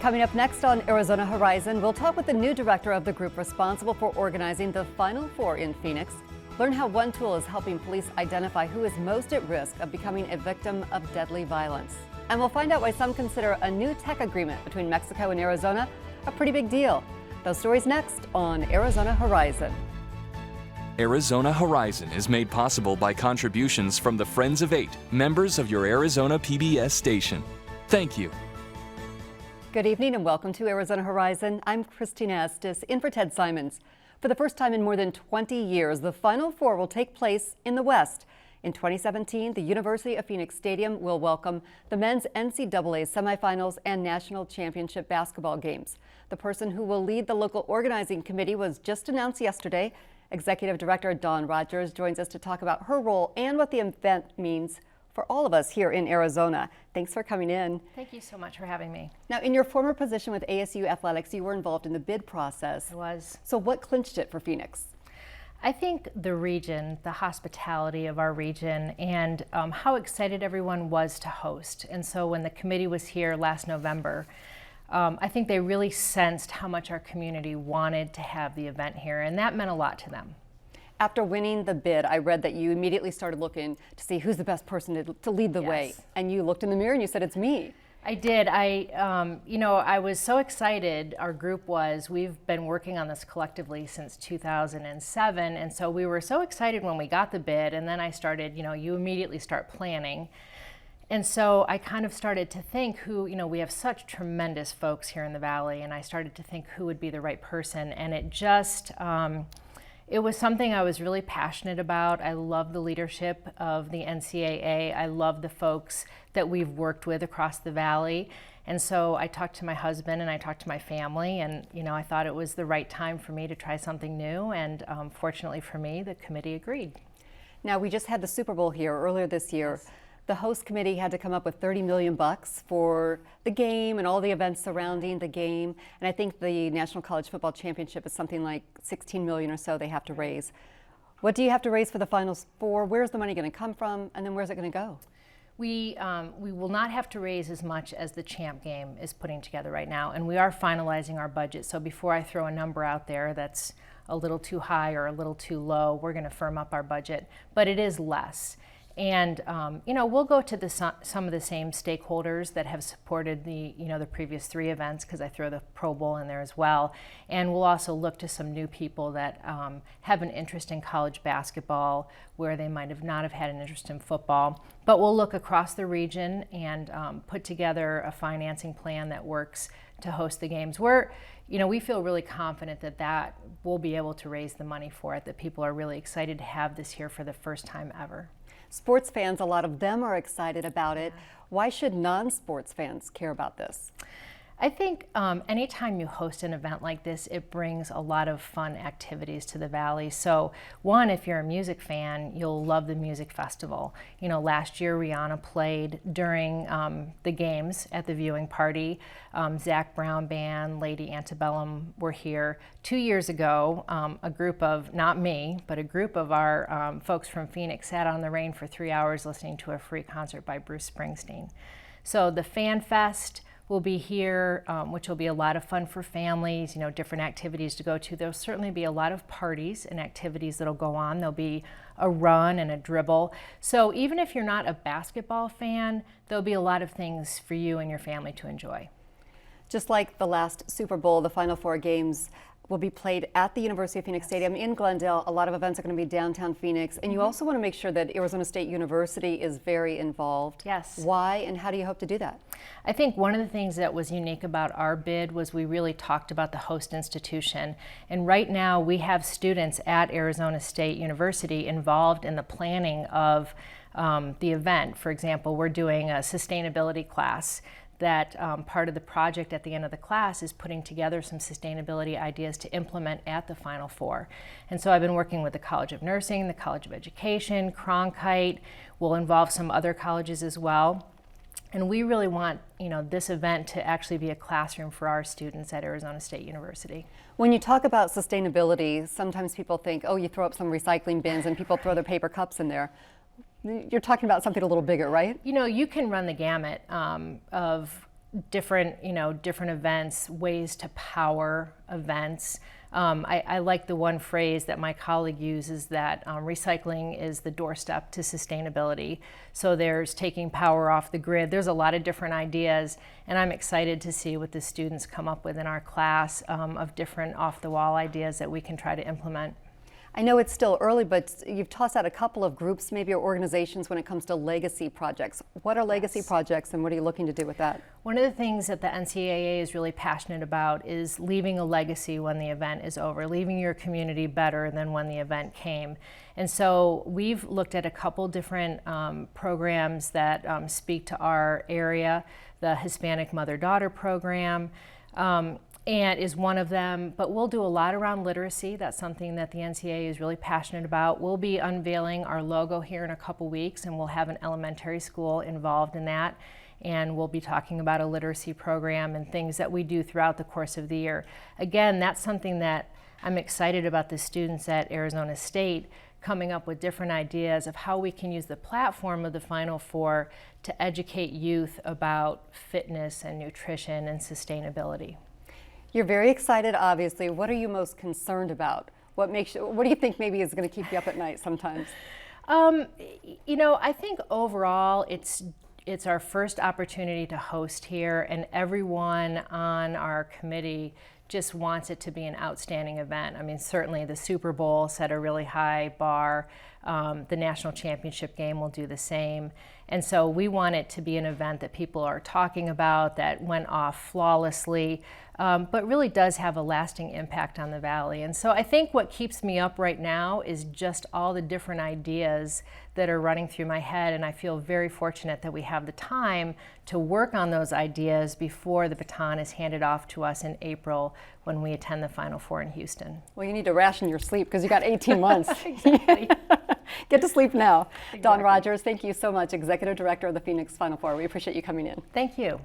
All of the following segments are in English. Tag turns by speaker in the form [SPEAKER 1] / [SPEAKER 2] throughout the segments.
[SPEAKER 1] Coming up next on Arizona Horizon, we'll talk with the new director of the group responsible for organizing the Final Four in Phoenix. Learn how one tool is helping police identify who is most at risk of becoming a victim of deadly violence. And we'll find out why some consider a new tech agreement between Mexico and Arizona a pretty big deal. Those stories next on Arizona Horizon.
[SPEAKER 2] Arizona Horizon is made possible by contributions from the Friends of Eight, members of your Arizona PBS station. Thank you.
[SPEAKER 1] Good evening and welcome to Arizona Horizon. I'm Christina Estes, in for Ted Simons. For the first time in more than 20 years, the Final Four will take place in the West. In 2017, the University of Phoenix Stadium will welcome the men's NCAA semifinals and national championship basketball games. The person who will lead the local organizing committee was just announced yesterday. Executive Director Dawn Rogers joins us to talk about her role and what the event means for all of us here in Arizona. Thanks for coming in.
[SPEAKER 3] Thank you so much for having me.
[SPEAKER 1] Now, in your former position with ASU Athletics, you were involved in the bid process.
[SPEAKER 3] I was.
[SPEAKER 1] So what clinched it for Phoenix?
[SPEAKER 3] I think the region, the hospitality of our region, and how excited everyone was to host. And so when the committee was here last November, I think they really sensed how much our community wanted to have the event here, and that meant a lot to them.
[SPEAKER 1] After winning the bid, I read that you immediately started looking to see who's the best person to lead the way. And you looked in the mirror and you said, it's me.
[SPEAKER 3] I did. I was so excited. Our group was. We've been working on this collectively since 2007, and so we were so excited when we got the bid. And then I started. You immediately start planning, and so I kind of started to think who. We have such tremendous folks here in the Valley, and I started to think who would be the right person. And it just. It was something I was really passionate about. I love the leadership of the NCAA. I love the folks that we've worked with across the Valley. And so I talked to my husband and I talked to my family, and I thought it was the right time for me to try something new. And fortunately for me, the committee agreed. Now,
[SPEAKER 1] we just had the Super Bowl here earlier this year. Yes. The host committee had to come up with $30 million for the game and all the events surrounding the game. And I think the National College Football Championship is something like $16 million or so they have to raise. What do you have to raise for the Final Four? Where's the money going to come from? And then where's it going to go?
[SPEAKER 3] We will not have to raise as much as the Champ game is putting together right now. And we are finalizing our budget. So before I throw a number out there that's a little too high or a little too low, we're going to firm up our budget. But it is less. And we'll go to some of the same stakeholders that have supported the previous three events, because I throw the Pro Bowl in there as well. And we'll also look to some new people that have an interest in college basketball where they might have not have had an interest in football. But we'll look across the region and put together a financing plan that works to host the games. We feel really confident that we'll be able to raise the money for it, that people are really excited to have this here for the first time ever.
[SPEAKER 1] Sports fans, a lot of them are excited about it. Why should non-sports fans care about this?
[SPEAKER 3] I think anytime you host an event like this, it brings a lot of fun activities to the Valley. So one, if you're a music fan, you'll love the music festival. Last year Rihanna played during the games at the viewing party. Zac Brown Band, Lady Antebellum were here. 2 years ago, a group of, not me, but a group of our folks from Phoenix sat on the rain for 3 hours listening to a free concert by Bruce Springsteen. So the Fan Fest will be here, which will be a lot of fun for families, different activities to go to. There'll certainly be a lot of parties and activities that'll go on. There'll be a run and a dribble. So even if you're not a basketball fan, there'll be a lot of things for you and your family to enjoy.
[SPEAKER 1] Just like the last Super Bowl, the Final Four games will be played at the University of Phoenix Stadium in Glendale. A lot of events are going to be downtown Phoenix. And you also want to make sure that Arizona State University is very involved.
[SPEAKER 3] Yes.
[SPEAKER 1] Why and how do you hope to do that?
[SPEAKER 3] I think one of the things that was unique about our bid was we really talked about the host institution. And right now we have students at Arizona State University involved in the planning of the event. For example, we're doing a sustainability class that part of the project at the end of the class is putting together some sustainability ideas to implement at the Final Four. And so I've been working with the College of Nursing, the College of Education, Cronkite. We'll involve some other colleges as well. And we really want, this event to actually be a classroom for our students at Arizona State University.
[SPEAKER 1] When you talk about sustainability, sometimes people think, oh, you throw up some recycling bins and people throw their paper cups in there. You're talking about something a little bigger, right?
[SPEAKER 3] You can run the gamut of different, different events, ways to power events. I like the one phrase that my colleague uses, that recycling is the doorstep to sustainability. So there's taking power off the grid. There's a lot of different ideas, and I'm excited to see what the students come up with in our class of different off-the-wall ideas that we can try to implement.
[SPEAKER 1] I know it's still early, but you've tossed out a couple of groups, maybe, or organizations when it comes to legacy projects. What are legacy projects, and what are you looking to do with that?
[SPEAKER 3] One of the things that the NCAA is really passionate about is leaving a legacy when the event is over, leaving your community better than when the event came. And so we've looked at a couple different programs that speak to our area. The Hispanic Mother-Daughter Program and is one of them, but we'll do a lot around literacy. That's something that the NCAA is really passionate about. We'll be unveiling our logo here in a couple weeks, and we'll have an elementary school involved in that. And we'll be talking about a literacy program and things that we do throughout the course of the year. Again, that's something that I'm excited about the students at Arizona State coming up with different ideas of how we can use the platform of the Final Four to educate youth about fitness and nutrition and sustainability.
[SPEAKER 1] You're very excited, obviously. What are you most concerned about? What do you think maybe is going to keep you up at night sometimes?
[SPEAKER 3] I think overall it's our first opportunity to host here, and everyone on our committee just wants it to be an outstanding event. I mean, certainly the Super Bowl set a really high bar. The national championship game will do the same. And so we want it to be an event that people are talking about, that went off flawlessly, but really does have a lasting impact on the Valley. And so I think what keeps me up right now is just all the different ideas that are running through my head, and I feel very fortunate that we have the time to work on those ideas before the baton is handed off to us in April when we attend the Final Four in Houston.
[SPEAKER 1] Well, you need to ration your sleep because you got 18 months.
[SPEAKER 3] Exactly.
[SPEAKER 1] Get to sleep now.
[SPEAKER 3] Exactly.
[SPEAKER 1] Dawn Rogers, thank you so much, Executive Director of the Phoenix Final Four. We appreciate you coming in.
[SPEAKER 3] Thank you.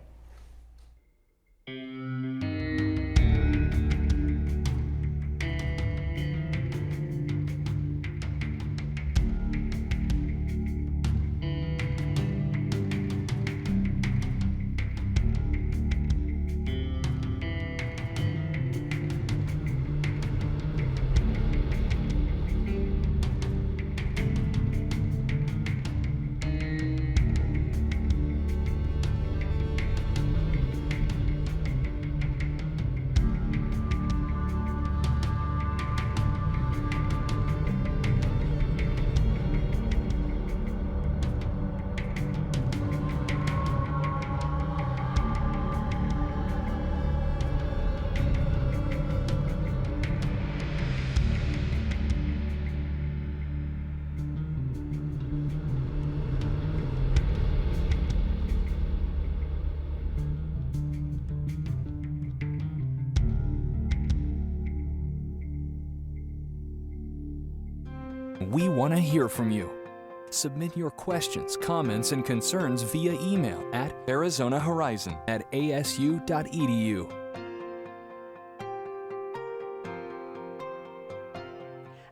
[SPEAKER 2] We want to hear from you. Submit your questions, comments, and concerns via email at arizonahorizon@asu.edu.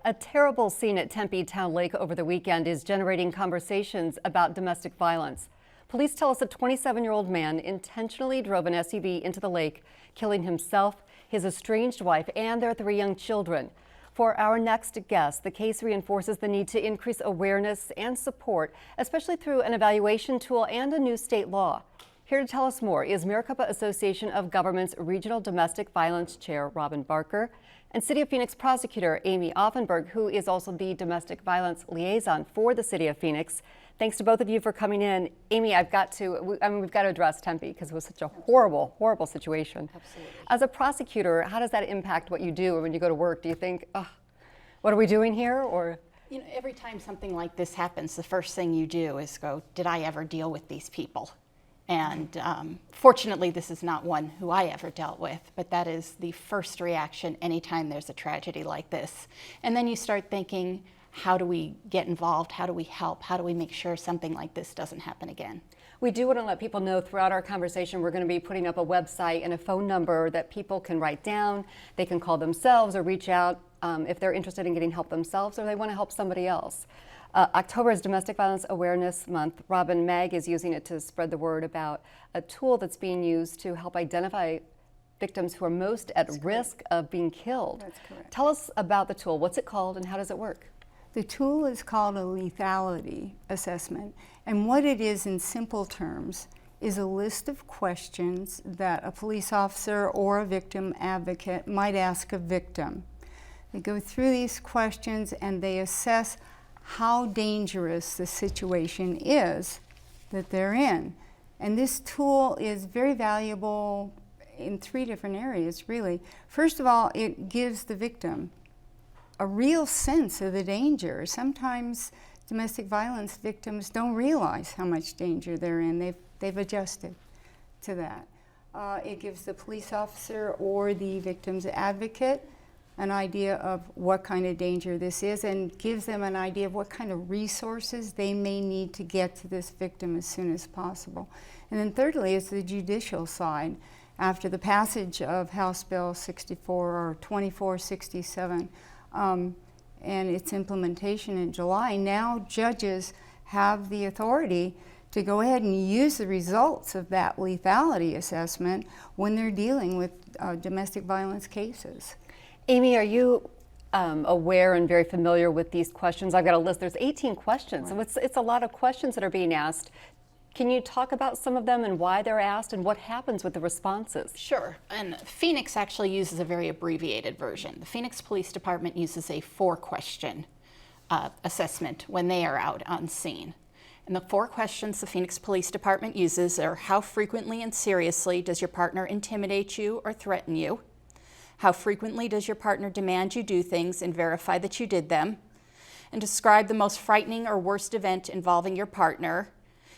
[SPEAKER 1] A terrible scene at Tempe Town Lake over the weekend is generating conversations about domestic violence. Police tell us a 27-year-old man intentionally drove an SUV into the lake, killing himself, his estranged wife, and their 3 young children. For our next guest, the case reinforces the need to increase awareness and support, especially through an evaluation tool and a new state law. Here to tell us more is Maricopa Association of Governments Regional Domestic Violence Chair Robin Barker and City of Phoenix Prosecutor Amy Offenberg, who is also the Domestic Violence Liaison for the City of Phoenix. Thanks to both of you for coming in. Amy, we've got to address Tempe because it was such a horrible, horrible situation.
[SPEAKER 4] Absolutely.
[SPEAKER 1] As a prosecutor, how does that impact what you do when you go to work? Do you think, what are we doing here? Or
[SPEAKER 4] every time something like this happens, the first thing you do is go, did I ever deal with these people? And fortunately, this is not one who I ever dealt with, but that is the first reaction anytime there's a tragedy like this. And then you start thinking, how do we get involved? How do we help? How do we make sure something like this doesn't happen again?
[SPEAKER 1] We do want to let people know throughout our conversation we're going to be putting up a website and a phone number that people can write down. They can call themselves or reach out if they're interested in getting help themselves or they want to help somebody else. October is Domestic Violence Awareness Month. Robin, MAG is using it to spread the word about a tool that's being used to help identify victims who are most at risk of being killed.
[SPEAKER 5] That's correct.
[SPEAKER 1] Tell us about the tool. What's it called and how does it work?
[SPEAKER 5] The tool is called a lethality assessment, and what it is in simple terms is a list of questions that a police officer or a victim advocate might ask a victim. They go through these questions and they assess how dangerous the situation is that they're in. And this tool is very valuable in 3 different areas, really. First of all, it gives the victim a real sense of the danger. Sometimes domestic violence victims don't realize how much danger they're in. They've adjusted to that. It gives the police officer or the victim's advocate an idea of what kind of danger this is and gives them an idea of what kind of resources they may need to get to this victim as soon as possible. And then thirdly is the judicial side. After the passage of House Bill 64 or 2467 and its implementation in July, now judges have the authority to go ahead and use the results of that lethality assessment when they're dealing with domestic violence cases.
[SPEAKER 1] Amy, are you aware and very familiar with these questions? I've got a list. There's 18 questions, so it's a lot of questions that are being asked. Can you talk about some of them and why they're asked and what happens with the responses?
[SPEAKER 4] Sure, and Phoenix actually uses a very abbreviated version. The Phoenix Police Department uses a 4-question assessment when they are out on scene. And the 4 questions the Phoenix Police Department uses are: how frequently and seriously does your partner intimidate you or threaten you? How frequently does your partner demand you do things and verify that you did them? And describe the most frightening or worst event involving your partner.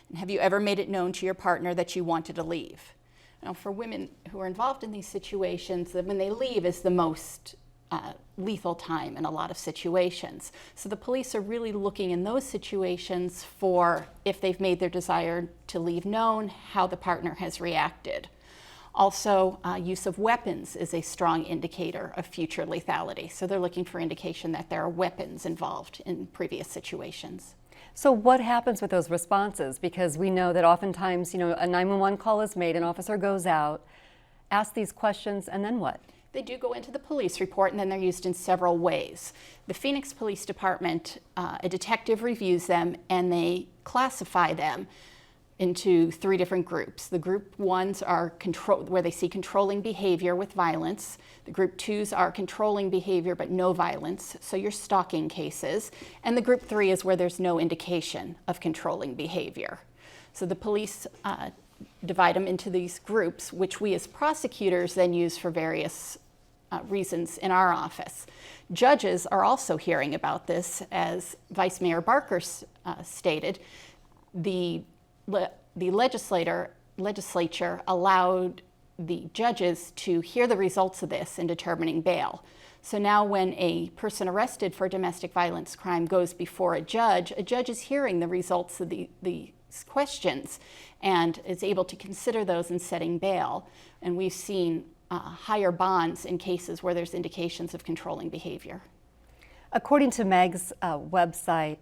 [SPEAKER 4] And have you ever made it known to your partner that you wanted to leave? Now, for women who are involved in these situations, that when they leave is the most lethal time in a lot of situations. So the police are really looking in those situations for, if they've made their desire to leave known, how the partner has reacted. Also, use of weapons is a strong indicator of future lethality. So they're looking for indication that there are weapons involved in previous situations.
[SPEAKER 1] So what happens with those responses? Because we know that oftentimes, a 911 call is made, an officer goes out, asks these questions, and then what?
[SPEAKER 4] They do go into the police report, and then they're used in several ways. The Phoenix Police Department, a detective reviews them, and they classify them into 3 different groups. The group 1s are where they see controlling behavior with violence. The group 2s are controlling behavior but no violence, so your stalking cases. And the group 3 is where there's no indication of controlling behavior. So the police divide them into these groups, which we as prosecutors then use for various reasons in our office. Judges are also hearing about this. As Vice Mayor Barker stated, the legislature allowed the judges to hear the results of this in determining bail. So now when a person arrested for a domestic violence crime goes before a judge is hearing the results of the questions and is able to consider those in setting bail. And we've seen higher bonds in cases where there's indications of controlling behavior.
[SPEAKER 1] According to MAG's website,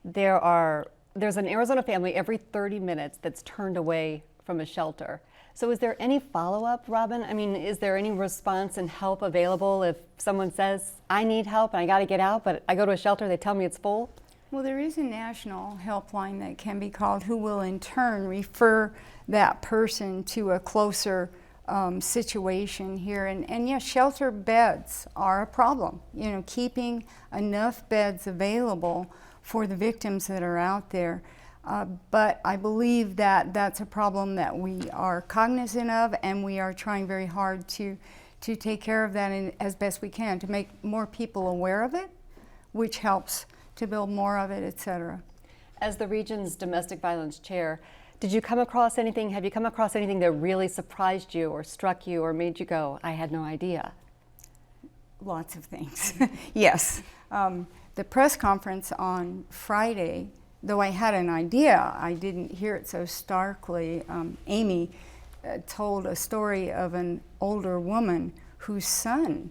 [SPEAKER 1] there's an Arizona family every 30 minutes that's turned away from a shelter. So is there any follow-up, Robin? I mean, is there any response and help available if someone says, I need help and I got to get out, but I go to a shelter, they tell me it's full?
[SPEAKER 5] Well, there is a national helpline that can be called, who will in turn refer that person to a closer situation here. And yes, shelter beds are a problem. Keeping enough beds available for the victims that are out there. But I believe that that's a problem that we are cognizant of, and we are trying very hard to take care of that as best we can, to make more people aware of it, which helps to build more of it, et cetera.
[SPEAKER 1] As the region's domestic violence chair, have you come across anything that really surprised you or struck you or made you go, I had no idea?
[SPEAKER 5] Lots of things, yes. The press conference on Friday, though I had an idea, I didn't hear it so starkly. Amy told a story of an older woman whose son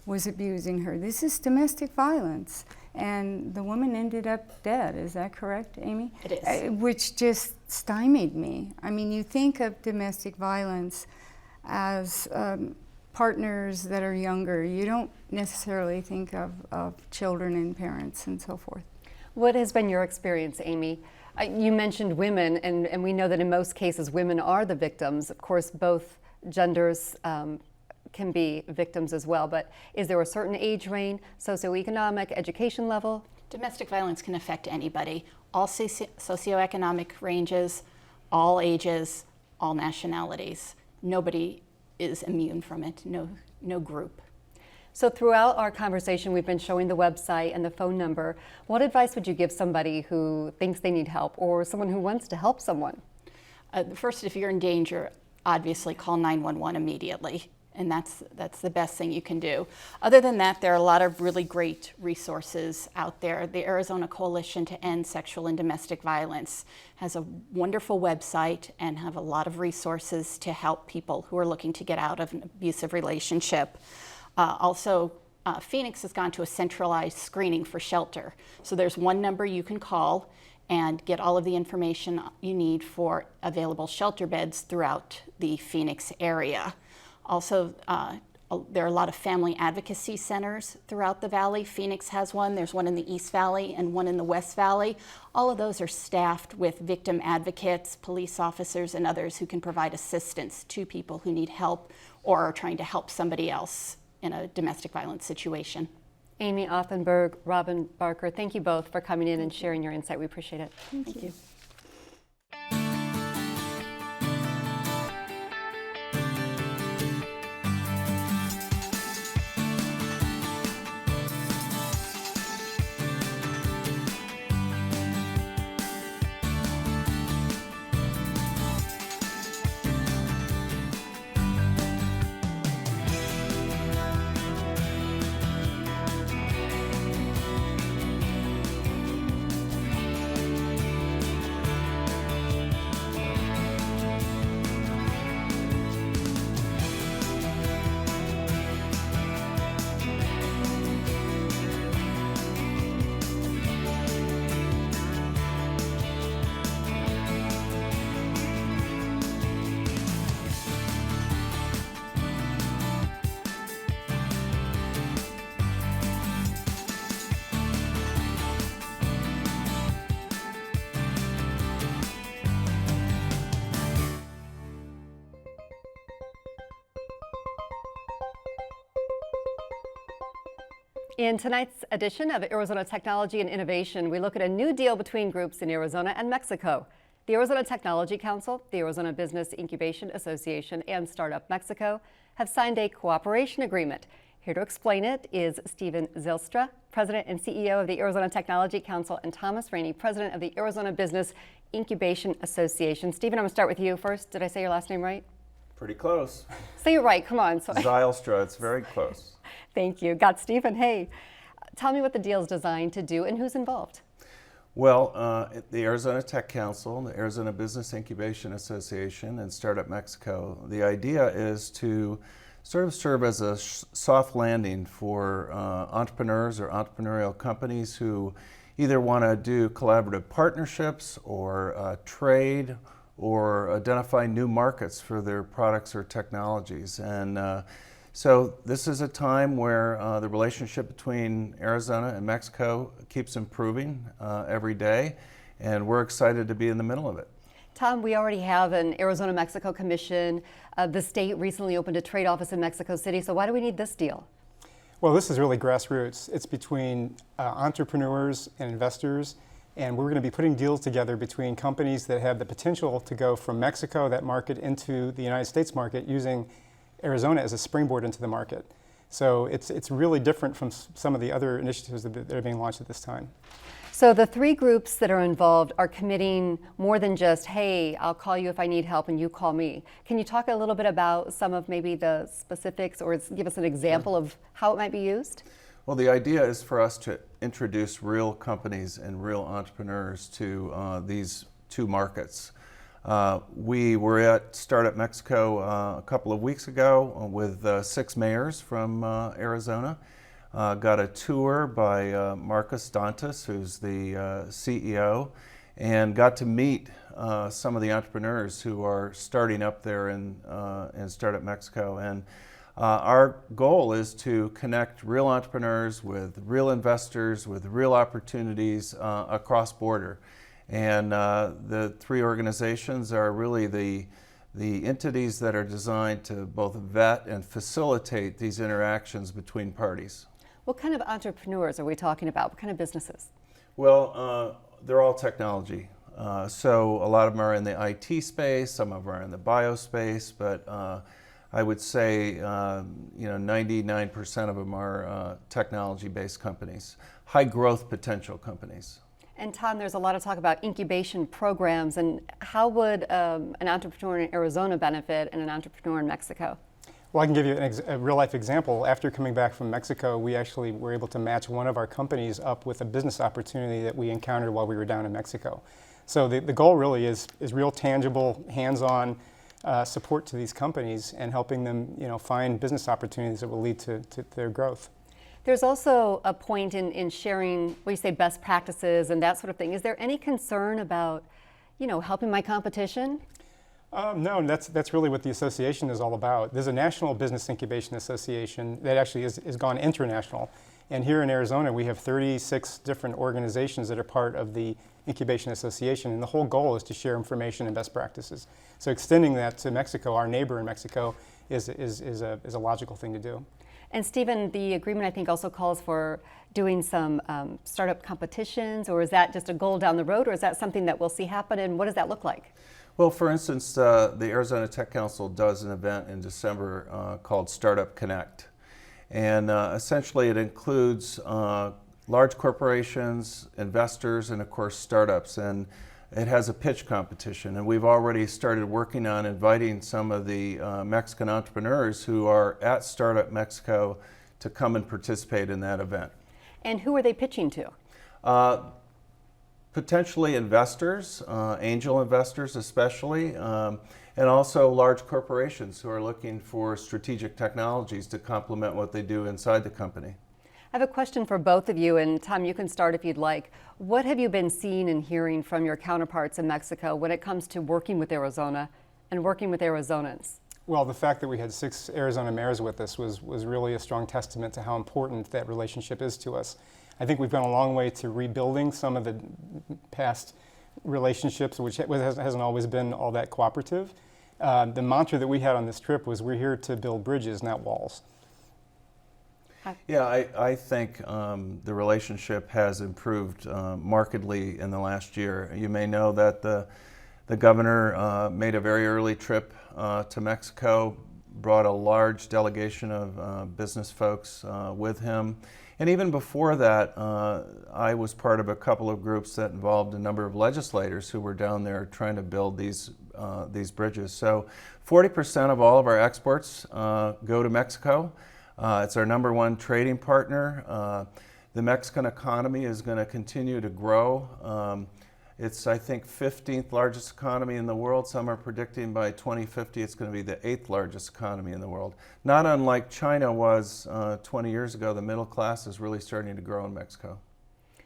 [SPEAKER 5] was abusing her. This is domestic violence. and the woman ended up dead. Is that correct, Amy?
[SPEAKER 4] It is.
[SPEAKER 5] Which just stymied me. I mean, you think of domestic violence as partners that are younger. You don't necessarily think of children and parents and so forth.
[SPEAKER 1] What has been your experience, Amy? You mentioned women, and we know that in most cases women are the victims. Of course, both genders can be victims as well, but is there a certain age range, socioeconomic, education level?
[SPEAKER 4] Domestic violence can affect anybody, all socioeconomic ranges, all ages, all nationalities. Nobody is immune from it, no group.
[SPEAKER 1] So throughout our conversation, we've been showing the website and the phone number. What advice would you give somebody who thinks they need help or someone who wants to help someone?
[SPEAKER 4] First, if you're in danger, obviously call 911 immediately, and that's the best thing you can do. Other than that, there are a lot of really great resources out there. The Arizona Coalition to End Sexual and Domestic Violence has a wonderful website and have a lot of resources to help people who are looking to get out of an abusive relationship. Also, Phoenix has gone to a centralized screening for shelter. So there's one number you can call and get all of the information you need for available shelter beds throughout the Phoenix area. Also, there are a lot of family advocacy centers throughout the valley. Phoenix has one. There's one in the East Valley and one in the West Valley. All of those are staffed with victim advocates, police officers, and others who can provide assistance to people who need help or are trying to help somebody else in a domestic violence situation.
[SPEAKER 1] Amy Offenberg, Robin Barker, thank you both for coming in and sharing your insight. We appreciate it.
[SPEAKER 5] Thank you.
[SPEAKER 1] In tonight's edition of Arizona Technology and Innovation, we look at a new deal between groups in Arizona and Mexico. The Arizona Technology Council, the Arizona Business Incubation Association, and Startup Mexico have signed a cooperation agreement. Here to explain it is Stephen Zylstra, President and CEO of the Arizona Technology Council, and Thomas Rainey, President of the Arizona Business Incubation Association. Stephen, I'm going to start with you first. Did I say your last name right?
[SPEAKER 6] Pretty close.
[SPEAKER 1] Say it right, come on.
[SPEAKER 6] Zylstra, it's very close.
[SPEAKER 1] Thank you. Got Stephen. Hey, tell me what the deal is designed to do and who's involved.
[SPEAKER 6] Well, the Arizona Tech Council, the Arizona Business Incubation Association, and Startup Mexico, the idea is to sort of serve as a soft landing for entrepreneurs or entrepreneurial companies who either want to do collaborative partnerships or trade or identify new markets for their products or technologies. And so this is a time where the relationship between Arizona and Mexico keeps improving every day, and we're excited to be in the middle of it.
[SPEAKER 1] Tom, we already have an Arizona-Mexico Commission. The state recently opened a trade office in Mexico City, so why do we need this deal?
[SPEAKER 7] Well, this is really grassroots. It's between entrepreneurs and investors, and we're going to be putting deals together between companies that have the potential to go from Mexico, that market, into the United States market using Arizona as a springboard into the market. So it's really different from some of the other initiatives that are being launched at this time.
[SPEAKER 1] So the three groups that are involved are committing more than just, hey, I'll call you if I need help and you call me. Can you talk a little bit about some of maybe the specifics or give us an example of how it might be used?
[SPEAKER 6] Well, the idea is for us to introduce real companies and real entrepreneurs to these two markets. We were at Startup Mexico a couple of weeks ago with 6 mayors from Arizona. got a tour by Marcus Dantas, who's the CEO, and got to meet some of the entrepreneurs who are starting up there in Startup Mexico. And our goal is to connect real entrepreneurs with real investors, with real opportunities across border. And the three organizations are really the entities that are designed to both vet and facilitate these interactions between parties.
[SPEAKER 1] What kind of entrepreneurs are we talking about? What kind of businesses?
[SPEAKER 6] Well, they're all technology. So a lot of them are in the IT space, some of them are in the bio space, but I would say 99% of them are technology-based companies, high growth potential companies.
[SPEAKER 1] And Tom, there's a lot of talk about incubation programs, and how would an entrepreneur in Arizona benefit and an entrepreneur in Mexico?
[SPEAKER 7] Well, I can give you a real-life example. After coming back from Mexico, we actually were able to match one of our companies up with a business opportunity that we encountered while we were down in Mexico. So the goal really is real tangible, hands-on support to these companies and helping them find business opportunities that will lead to their growth.
[SPEAKER 1] There's also a point in sharing, what you say, best practices and that sort of thing. Is there any concern about, helping my competition?
[SPEAKER 7] No, that's really what the association is all about. There's a National Business Incubation Association that actually is gone international. And here in Arizona, we have 36 different organizations that are part of the Incubation Association. And the whole goal is to share information and best practices. So extending that to Mexico, our neighbor in Mexico, is a logical thing to do.
[SPEAKER 1] And Stephen, the agreement I think also calls for doing some startup competitions, or is that just a goal down the road, or is that something that we'll see happen, and what does that look like?
[SPEAKER 6] Well, for instance, the Arizona Tech Council does an event in December called Startup Connect. And essentially it includes large corporations, investors, and of course startups. And it has a pitch competition. And we've already started working on inviting some of the Mexican entrepreneurs who are at Startup Mexico to come and participate in that event.
[SPEAKER 1] And who are they pitching to?
[SPEAKER 6] Potentially investors, angel investors especially, and also large corporations who are looking for strategic technologies to complement what they do inside the company.
[SPEAKER 1] I have a question for both of you, and Tom, you can start if you'd like. What have you been seeing and hearing from your counterparts in Mexico when it comes to working with Arizona and working with Arizonans?
[SPEAKER 7] Well, the fact that we had 6 Arizona mayors with us was really a strong testament to how important that relationship is to us. I think we've gone a long way to rebuilding some of the past relationships, which hasn't always been all that cooperative. The mantra that we had on this trip was, we're here to build bridges, not walls.
[SPEAKER 6] Yeah, I think the relationship has improved markedly in the last year. You may know that the governor made a very early trip to Mexico, brought a large delegation of business folks with him. And even before that, I was part of a couple of groups that involved a number of legislators who were down there trying to build these bridges. So 40% of all of our exports go to Mexico. It's our #1 trading partner. The Mexican economy is going to continue to grow. It's, I think, 15th largest economy in the world. Some are predicting by 2050 it's going to be the 8th largest economy in the world. Not unlike China was 20 years ago, the middle class is really starting to grow in Mexico.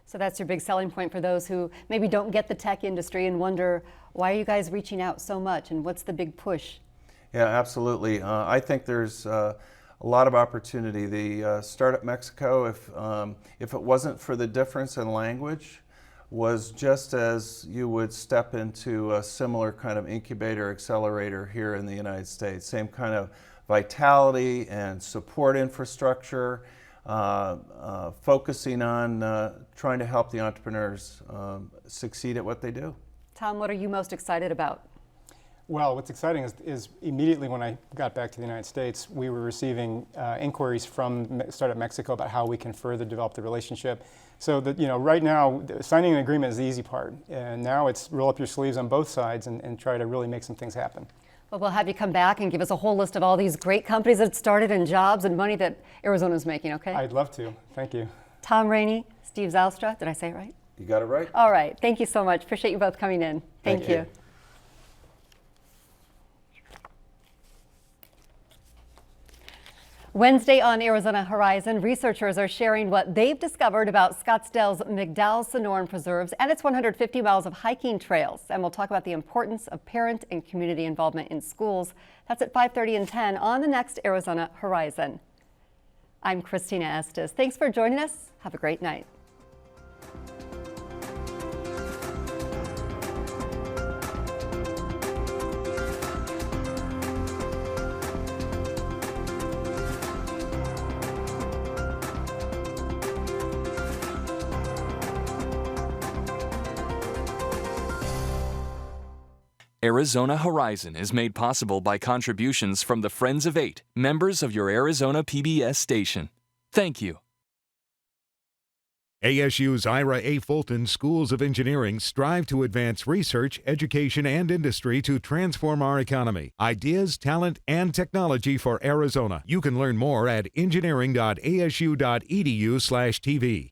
[SPEAKER 1] So that's your big selling point for those who maybe don't get the tech industry and wonder, why are you guys reaching out so much, and what's the big push?
[SPEAKER 6] Yeah, absolutely. I think there's a lot of opportunity. The Startup Mexico, if it wasn't for the difference in language, was just as you would step into a similar kind of incubator accelerator here in the United States. Same kind of vitality and support infrastructure, focusing on trying to help the entrepreneurs succeed at what they do.
[SPEAKER 1] Tom, what are you most excited about?
[SPEAKER 7] Well, what's exciting is immediately when I got back to the United States, we were receiving inquiries from Startup Mexico about how we can further develop the relationship. So that, right now, signing an agreement is the easy part. And now it's roll up your sleeves on both sides and try to really make some things happen.
[SPEAKER 1] Well, we'll have you come back and give us a whole list of all these great companies that started and jobs and money that Arizona's making, okay?
[SPEAKER 7] I'd love to. Thank you.
[SPEAKER 1] Tom Rainey, Steve Zylstra, did I say it right?
[SPEAKER 6] You got it right.
[SPEAKER 1] All right, thank you so much. Appreciate you both coming in. Thank you. Wednesday on Arizona Horizon, researchers are sharing what they've discovered about Scottsdale's McDowell-Sonoran Preserves and its 150 miles of hiking trails. And we'll talk about the importance of parent and community involvement in schools. That's at 5:30 and 10 on the next Arizona Horizon. I'm Christina Estes. Thanks for joining us. Have a great night.
[SPEAKER 2] Arizona Horizon is made possible by contributions from the Friends of Eight, members of your Arizona PBS station. Thank you.
[SPEAKER 8] ASU's Ira A. Fulton Schools of Engineering strive to advance research, education, and industry to transform our economy. Ideas, talent, and technology for Arizona. You can learn more at engineering.asu.edu/TV.